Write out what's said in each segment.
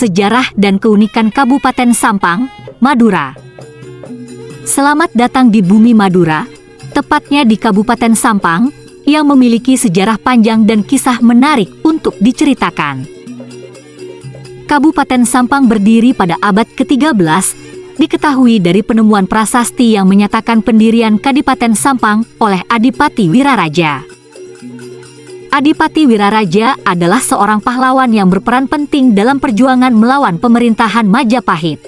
sejarah dan keunikan Kabupaten Sampang, Madura. Selamat datang di bumi Madura, tepatnya di Kabupaten Sampang, yang memiliki sejarah panjang dan kisah menarik untuk diceritakan. Kabupaten Sampang berdiri pada abad ke-13, diketahui dari penemuan prasasti yang menyatakan pendirian Kadipaten Sampang oleh Adipati Wiraraja. Adipati Wiraraja adalah seorang pahlawan yang berperan penting dalam perjuangan melawan pemerintahan Majapahit.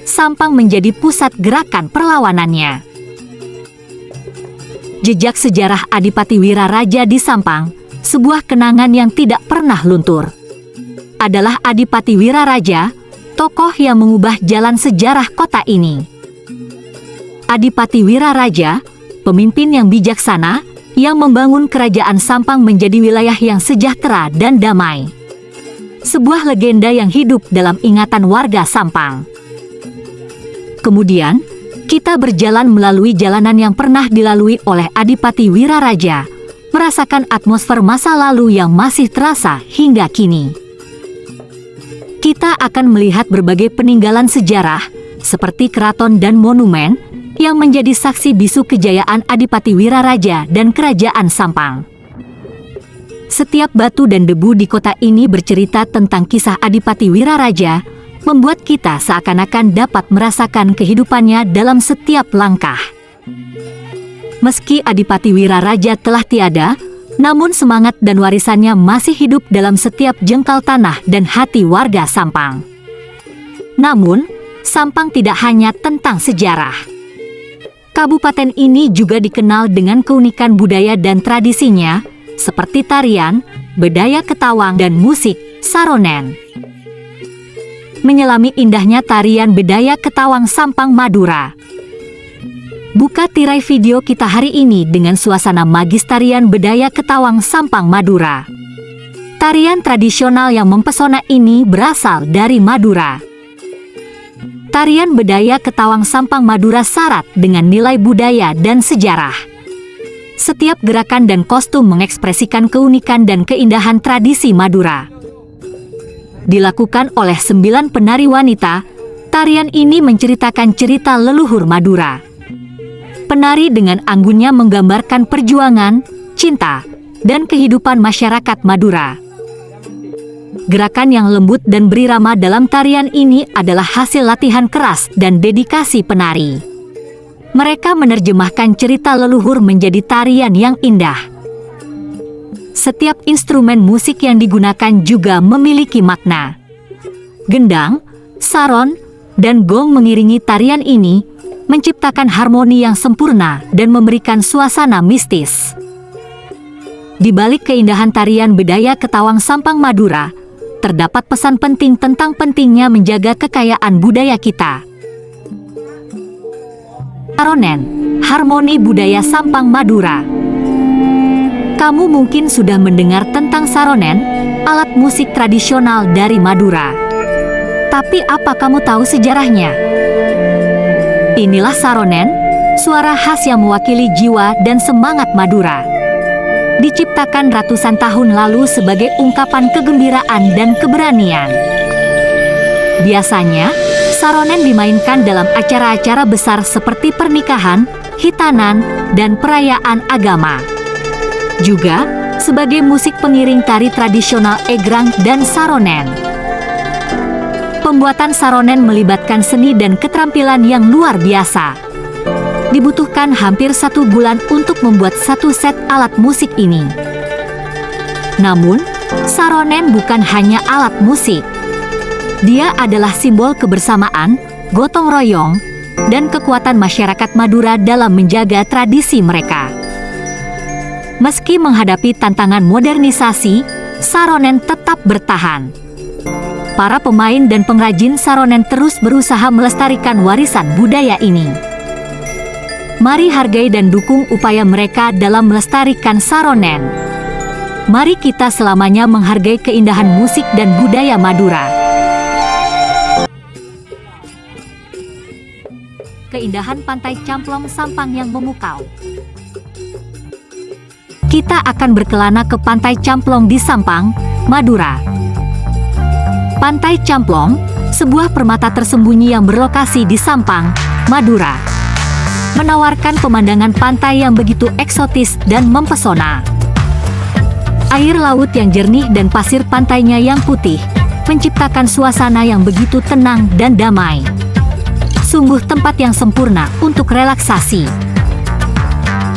Sampang menjadi pusat gerakan perlawanannya. Jejak sejarah Adipati Wiraraja di Sampang, sebuah kenangan yang tidak pernah luntur. Adalah Adipati Wiraraja, tokoh yang mengubah jalan sejarah kota ini. Adipati Wiraraja, pemimpin yang bijaksana, yang membangun kerajaan Sampang menjadi wilayah yang sejahtera dan damai. Sebuah legenda yang hidup dalam ingatan warga Sampang. Kemudian, kita berjalan melalui jalanan yang pernah dilalui oleh Adipati Wiraraja, merasakan atmosfer masa lalu yang masih terasa hingga kini. Kita akan melihat berbagai peninggalan sejarah, seperti keraton dan monumen, yang menjadi saksi bisu kejayaan Adipati Wiraraja dan Kerajaan Sampang. Setiap batu dan debu di kota ini bercerita tentang kisah Adipati Wiraraja, membuat kita seakan-akan dapat merasakan kehidupannya dalam setiap langkah. Meski Adipati Wiraraja telah tiada, namun semangat dan warisannya masih hidup dalam setiap jengkal tanah dan hati warga Sampang. Namun, Sampang tidak hanya tentang sejarah. Kabupaten ini juga dikenal dengan keunikan budaya dan tradisinya, seperti tarian, bedaya Ketawang, dan musik saronen. Menyelami indahnya tarian bedaya Ketawang Sampang Madura. Buka tirai video kita hari ini dengan suasana magis tarian bedaya Ketawang Sampang Madura. Tarian tradisional yang mempesona ini berasal dari Madura. Tarian bedaya Ketawang Sampang Madura syarat dengan nilai budaya dan sejarah. Setiap gerakan dan kostum mengekspresikan keunikan dan keindahan tradisi Madura. Dilakukan oleh 9 penari wanita, tarian ini menceritakan cerita leluhur Madura. Penari dengan anggunnya menggambarkan perjuangan, cinta, dan kehidupan masyarakat Madura. Gerakan yang lembut dan berirama dalam tarian ini adalah hasil latihan keras dan dedikasi penari. Mereka menerjemahkan cerita leluhur menjadi tarian yang indah. Setiap instrumen musik yang digunakan juga memiliki makna. Gendang, saron, dan gong mengiringi tarian ini, menciptakan harmoni yang sempurna dan memberikan suasana mistis. Di balik keindahan tarian bedaya Ketawang Sampang Madura, terdapat pesan penting tentang pentingnya menjaga kekayaan budaya kita. Saronen, harmoni budaya Sampang Madura. Kamu mungkin sudah mendengar tentang saronen, alat musik tradisional dari Madura. Tapi apa kamu tahu sejarahnya? Inilah saronen, suara khas yang mewakili jiwa dan semangat Madura. Diciptakan ratusan tahun lalu sebagai ungkapan kegembiraan dan keberanian. Biasanya, saronen dimainkan dalam acara-acara besar seperti pernikahan, hitanan, dan perayaan agama. Juga sebagai musik pengiring tari tradisional egrang dan saronen. Pembuatan saronen melibatkan seni dan keterampilan yang luar biasa. Dibutuhkan hampir 1 bulan untuk membuat satu set alat musik ini. Namun, saronen bukan hanya alat musik. Dia adalah simbol kebersamaan, gotong royong, dan kekuatan masyarakat Madura dalam menjaga tradisi mereka. Meski menghadapi tantangan modernisasi, saronen tetap bertahan. Para pemain dan pengrajin saronen terus berusaha melestarikan warisan budaya ini. Mari hargai dan dukung upaya mereka dalam melestarikan saronen. Mari kita selamanya menghargai keindahan musik dan budaya Madura. Keindahan Pantai Camplong Sampang yang memukau. Kita akan berkelana ke Pantai Camplong di Sampang, Madura. Pantai Camplong, sebuah permata tersembunyi yang berlokasi di Sampang, Madura, menawarkan pemandangan pantai yang begitu eksotis dan mempesona. Air laut yang jernih dan pasir pantainya yang putih menciptakan suasana yang begitu tenang dan damai. Sungguh tempat yang sempurna untuk relaksasi.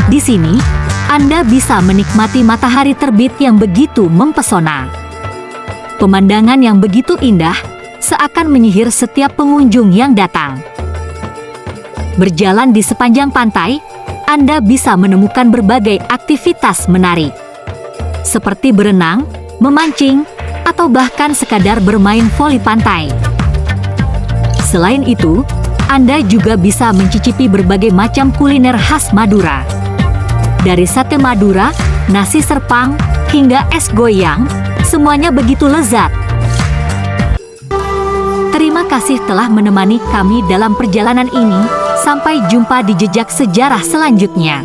Di sini, Anda bisa menikmati matahari terbit yang begitu mempesona. Pemandangan yang begitu indah seakan menyihir setiap pengunjung yang datang. Berjalan di sepanjang pantai, Anda bisa menemukan berbagai aktivitas menarik, seperti berenang, memancing, atau bahkan sekadar bermain voli pantai. Selain itu, Anda juga bisa mencicipi berbagai macam kuliner khas Madura. Dari sate Madura, nasi serpang, hingga es goyang, semuanya begitu lezat. Terima kasih telah menemani kami dalam perjalanan ini. Sampai jumpa di jejak sejarah selanjutnya.